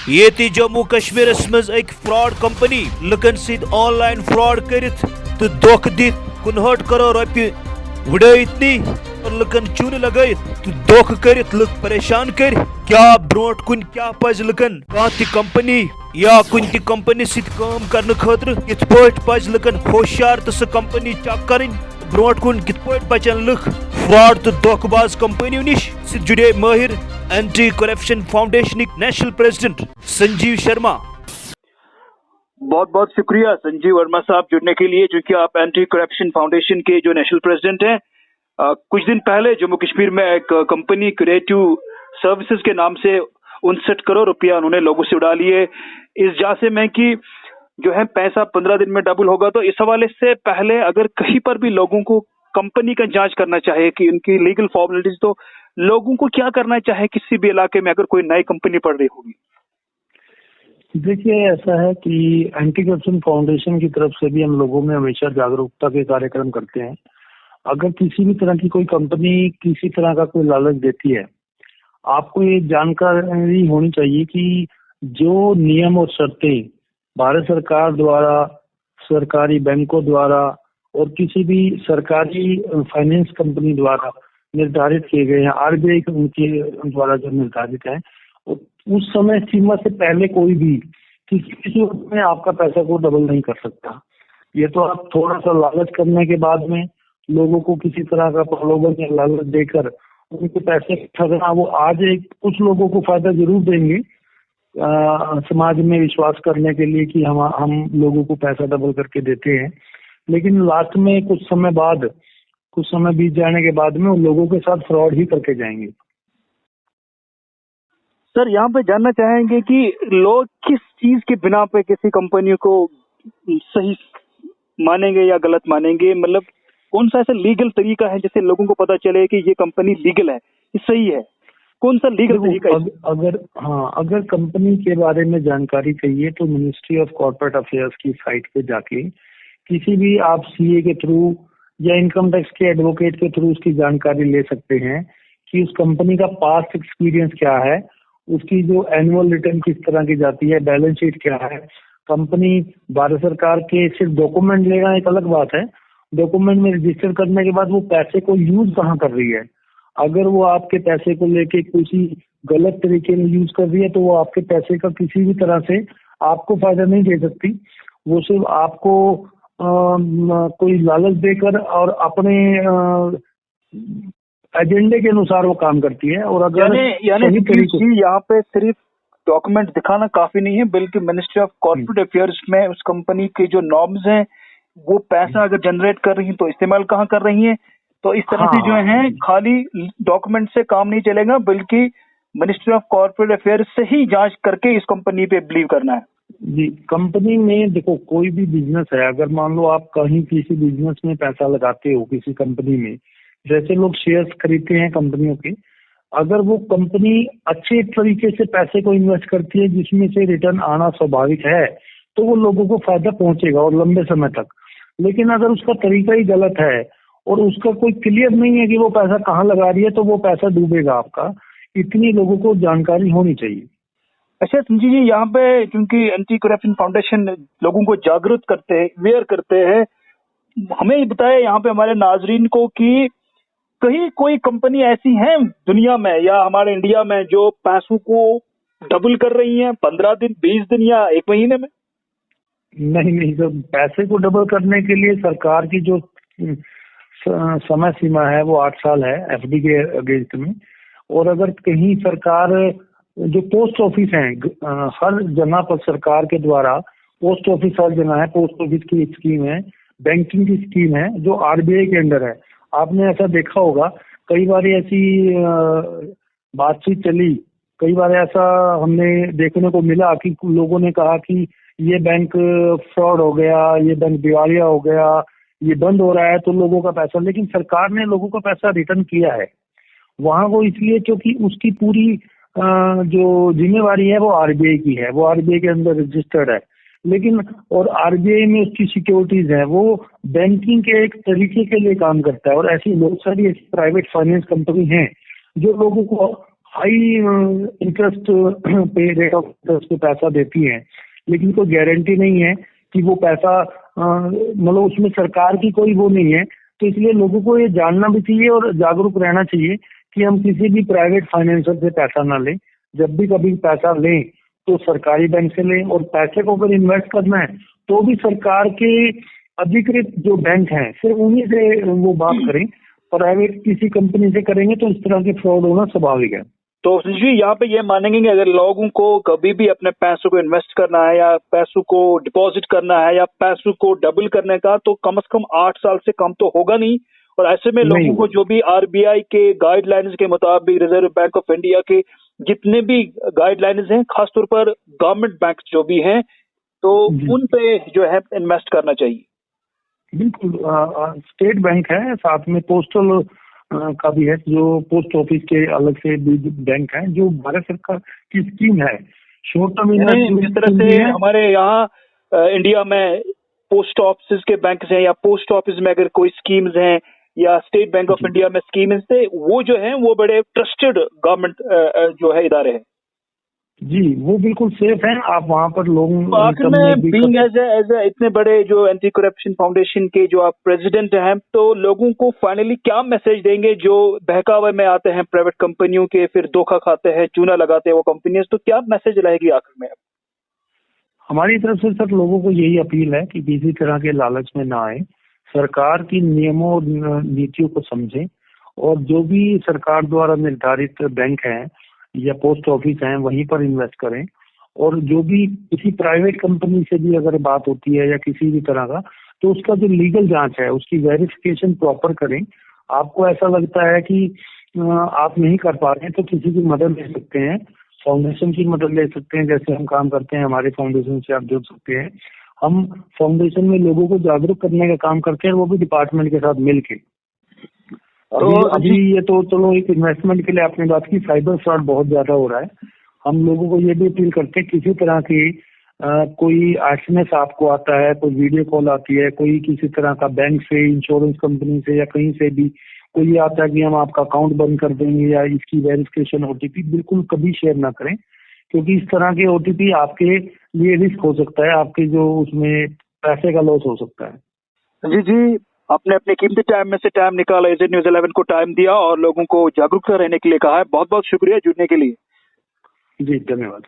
ये जम्मू कश्मीर मज एक फ्रॉड कंपनी लुकन सत ऑनलाइन फ्रॉड कर तो धोख दित 61 करोड़ रुपये उड़ाइत और लुकन चून लगाइत तो धोख कर लुक परेशान कर। क्या ब्रोट कुन क्या पज लुकन कह कंपनी या कुन कंपनी सत काम करने खतर कित पट पज लुकन होशियार तो सह कंपनी चेक कर ब्रोट कुन कित पट बचन लुक फ्रॉड तो धोखबाज कंपनियों निश जुड़े माहिर anti corruption foundation national president Sanjeev Sharma. बहुत बहुत शुक्रिया संजीव वर्मा साहब जुड़ने के लिए, क्योंकि आप एंटी करप्शन फाउंडेशन के जो नेशनल प्रेसिडेंट हैं। कुछ दिन पहले जम्मू कश्मीर में एक कंपनी क्रिएटिव सर्विसेज के नाम से 59 करोड़ रुपया उन्होंने लोगों से उड़ा लिए इस जासे में कि जो है पैसा 15 दिन में डबल होगा। तो इस हवाले से पहले अगर कहीं पर भी लोगों को कंपनी का जांच करना चाहे कि उनकी लीगल फॉर्मेलिटीज, तो लोगों को क्या करना चाहे किसी भी इलाके में अगर कोई नई कंपनी पड़ रही होगी? देखिए, ऐसा है कि एंटी करप्शन फाउंडेशन की तरफ से भी हम लोगों में हमेशा जागरूकता के कार्यक्रम करते हैं। अगर किसी भी तरह की कोई कंपनी किसी तरह का कोई लालच देती है, आपको ये जानकारी होनी चाहिए कि जो नियम और शर्तें भारत सरकार द्वारा, सरकारी बैंकों द्वारा और किसी भी सरकारी फाइनेंस कंपनी द्वारा निर्धारित किए गए हैं, आरबीआई उनके द्वारा जो निर्धारित है, उस समय सीमा से पहले कोई भी किसी वक्त में आपका पैसा को डबल नहीं कर सकता। ये तो आप थोड़ा सा लालच करने के बाद में लोगों को किसी तरह का प्रलोभन या लालच देकर उनके पैसे ठगना, वो आज कुछ लोगों को फायदा जरूर देंगे समाज में विश्वास करने के लिए कि हम लोगों को पैसा डबल करके देते हैं, लेकिन लास्ट में कुछ समय बीत जाने के बाद में उन लोगों के साथ फ्रॉड ही करके जाएंगे। सर, यहाँ पे जानना चाहेंगे कि लोग किस चीज के बिना पे किसी कंपनी को सही मानेंगे या गलत मानेंगे? मतलब कौन सा ऐसा लीगल तरीका है जिससे लोगों को पता चले कि ये कंपनी लीगल है, ये सही है? कौन सा लीगल तरीका है? अगर कंपनी के बारे में जानकारी चाहिए तो मिनिस्ट्री ऑफ कॉर्पोरेट अफेयर्स की साइट पे जाके किसी भी आप सीए के थ्रू या इनकम टैक्स के एडवोकेट के थ्रू उसकी जानकारी ले सकते हैं कि उस कंपनी का पास्ट एक्सपीरियंस क्या है, उसकी जो एनुअल रिटर्न किस तरह की जाती है, बैलेंस शीट क्या है। कंपनी भारत सरकार के सिर्फ डॉक्यूमेंट लेना एक अलग बात है, डॉक्यूमेंट में रजिस्टर करने के बाद वो पैसे को यूज कहाँ कर रही है। अगर वो आपके पैसे को लेके किसी गलत तरीके में यूज कर रही है तो वो आपके पैसे का किसी भी तरह से आपको फायदा नहीं दे सकती। वो सिर्फ आपको कोई लालच देकर और अपने एजेंडे के अनुसार वो काम करती है। और अगर यहाँ पे सिर्फ डॉक्यूमेंट दिखाना काफी नहीं है, बल्कि मिनिस्ट्री ऑफ कॉर्पोरेट अफेयर्स में उस कंपनी के जो नॉर्म्स हैं, वो पैसा अगर जनरेट कर रही है तो इस्तेमाल कहाँ कर रही है। तो इस तरह से जो है खाली डॉक्यूमेंट से काम नहीं चलेगा, बल्कि मिनिस्ट्री ऑफ कॉर्पोरेट अफेयर्स से ही जांच करके इस कंपनी पे बिलीव करना है। जी, कंपनी में देखो, कोई भी बिजनेस है, अगर मान लो आप कहीं किसी बिजनेस में पैसा लगाते हो किसी कंपनी में, जैसे लोग शेयर्स खरीदते हैं कंपनियों के, अगर वो कंपनी अच्छे तरीके से पैसे को इन्वेस्ट करती है जिसमें से रिटर्न आना स्वाभाविक है, तो वो लोगों को फायदा पहुंचेगा और लंबे समय तक। लेकिन अगर उसका तरीका ही गलत है और उसका कोई क्लियर नहीं है कि वो पैसा कहाँ लगा रही है, तो वो पैसा डूबेगा आपका। इतनी लोगों को जानकारी होनी चाहिए। अच्छा संजीव जी, यहाँ पे क्योंकि एंटी करप्शन फाउंडेशन लोगों को जागरूक करते हैं, अवेयर करते हैं, हमें बताया यहाँ पे हमारे नाजरीन को कि कहीं कोई कंपनी ऐसी है दुनिया में या हमारे इंडिया में जो पैसों को डबल कर रही है 15 दिन, 20 दिन या 1 महीने में? नहीं, तो पैसे को डबल करने के लिए सरकार की जो समय सीमा है वो 8 साल है एफडी के अगेंस्ट में। और अगर कहीं सरकार, जो पोस्ट ऑफिस है, हर जगह पर सरकार के द्वारा पोस्ट ऑफिस हर जगह है, पोस्ट ऑफिस की एक स्कीम है, बैंकिंग की स्कीम है जो आरबीआई के अंडर है। आपने ऐसा देखा होगा, कई बार ऐसी बातचीत चली, कई बार ऐसा हमने देखने को मिला कि लोगों ने कहा कि ये बैंक फ्रॉड हो गया, ये बैंक दिवालिया हो गया, ये बंद हो रहा है तो लोगों का पैसा, लेकिन सरकार ने लोगों का पैसा रिटर्न किया है वहां को, इसलिए क्योंकि उसकी पूरी जो जिम्मेवारी है वो आरबीआई की है, वो आरबीआई के अंदर रजिस्टर्ड है। लेकिन और आरबीआई में उसकी सिक्योरिटीज है, वो बैंकिंग के एक तरीके के लिए काम करता है। और ऐसी बहुत सारी ऐसी प्राइवेट फाइनेंस कंपनी हैं जो लोगों को हाई इंटरेस्ट पे रेट ऑफ इंटरेस्ट पे पैसा देती हैं, लेकिन कोई गारंटी नहीं है कि वो पैसा मतलब उसमें सरकार की कोई वो नहीं है। तो इसलिए लोगों को ये जानना भी चाहिए और जागरूक रहना चाहिए कि हम किसी भी प्राइवेट फाइनेंसर से पैसा ना लें। जब भी कभी पैसा लें तो सरकारी बैंक से लें, और पैसे को अगर इन्वेस्ट करना है तो भी सरकार के अधिकृत जो बैंक हैं सिर्फ उन्हीं से वो बात करें। प्राइवेट किसी कंपनी से करेंगे तो इस तरह के फ्रॉड होना स्वाभाविक है। तो संजय जी यहाँ पे ये मानेंगे कि अगर लोगों को कभी भी अपने पैसों को इन्वेस्ट करना है या पैसों को डिपॉजिट करना है या पैसों को डबल करने का, तो कम से कम 8 साल से कम तो होगा नहीं। और ऐसे में लोगों को जो भी आरबीआई के गाइडलाइंस के मुताबिक, रिजर्व बैंक ऑफ इंडिया के जितने भी गाइडलाइंस हैं, खासतौर पर गवर्नमेंट बैंक जो भी हैं, तो उन पे जो है इन्वेस्ट करना चाहिए। बिल्कुल, स्टेट बैंक है, साथ में पोस्टल का भी है, जो पोस्ट ऑफिस के अलग से भी बैंक है, जो भारत सरकार की स्कीम है शॉर्ट टर्म इन्वेस्टमेंट। जिस तरह से हमारे यहाँ इंडिया में पोस्ट ऑफिस के बैंक हैं या पोस्ट ऑफिस में अगर कोई स्कीम्स हैं या स्टेट बैंक ऑफ इंडिया में स्कीम्स थे, वो जो है वो बड़े ट्रस्टेड गवर्नमेंट जो है इदारे हैं जी, वो बिल्कुल सेफ हैं। आप वहाँ पर लोग आखिर में बीइंग एज इतने बड़े जो एंटी करप्शन फाउंडेशन के जो आप प्रेसिडेंट हैं, तो लोगों को फाइनली क्या मैसेज देंगे जो बहकावे में आते हैं प्राइवेट कंपनियों के, फिर धोखा खाते हैं, चूना लगाते हैं वो कंपनियां, तो क्या मैसेज रहेगी आखिर में? हमारी तरफ से सर लोगों को यही अपील है कि किसी तरह के लालच में ना आए, सरकार की नियमों और नीतियों को समझें, और जो भी सरकार द्वारा निर्धारित बैंक हैं या पोस्ट ऑफिस हैं वहीं पर इन्वेस्ट करें। और जो भी किसी प्राइवेट कंपनी से भी अगर बात होती है या किसी भी तरह का, तो उसका जो लीगल जांच है उसकी वेरिफिकेशन प्रॉपर करें। आपको ऐसा लगता है कि आप नहीं कर पा रहे हैं तो किसी की मदद ले सकते हैं, फाउंडेशन की मदद ले सकते हैं, जैसे हम काम करते हैं हमारे फाउंडेशन से आप जुड़ सकते हैं। हम फाउंडेशन में लोगों को जागरूक करने का काम करते हैं, वो भी डिपार्टमेंट के साथ मिलके। अभी ये तो चलो एक इन्वेस्टमेंट के लिए आपने बात की, साइबर फ्रॉड बहुत ज्यादा हो रहा है। हम लोगों को ये भी अपील करते हैं, किसी तरह की कोई एसएमएस आपको आता है, कोई वीडियो कॉल आती है, कोई किसी तरह का बैंक से, इंश्योरेंस कंपनी से या कहीं से भी कोई ये आता है कि हम आपका अकाउंट बंद कर देंगे या इसकी वेरिफिकेशन ओटीपी, बिल्कुल कभी शेयर ना करें, क्योंकि इस तरह के ओटीपी आपके लिए रिस्क हो सकता है, आपके जो उसमें पैसे का लॉस हो सकता है। जी, आपने अपने कीमती टाइम में से टाइम निकाला, एजेड न्यूज़ 11 को टाइम दिया और लोगों को जागरूक रहने के लिए कहा है। बहुत बहुत शुक्रिया जुड़ने के लिए। जी, धन्यवाद।